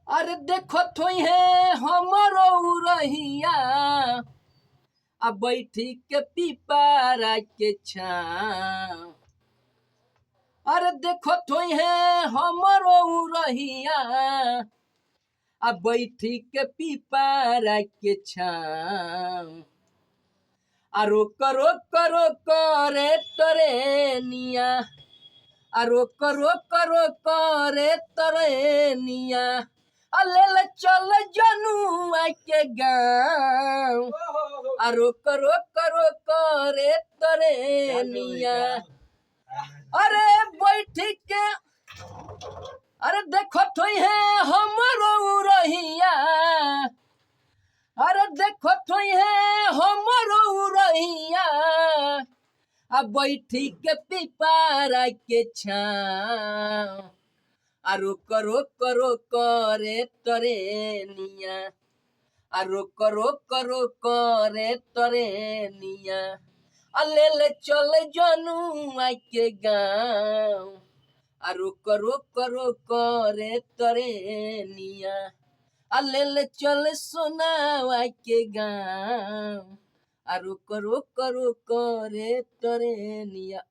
अरे देखो थोई है हमरो रहिया अब बैठी के पीपारा के छाँव। अरे देखो थोई है हमरो रहिया अब बैठी के पीपारा के छाँव। आरो करो करो करे तरे निया आरो करो करो करे तरे निया अलेल चल जनुआ के गाँव। आरो करो करो करे तरे निया अरे बैठ के अरे देखो तो है हमरो रहिया अरे देखो तो है हमरो रहिया अब बैठी के पीपारा के छाँव। आरो करो करो करे तरे निया आरो करो करो करे तरे निया अलेले चल जनुआ के गाँव। आरो करो करो करे तरे निया अलेले चल सोनावा के गाँव। आरो करो करो करे तरे निया।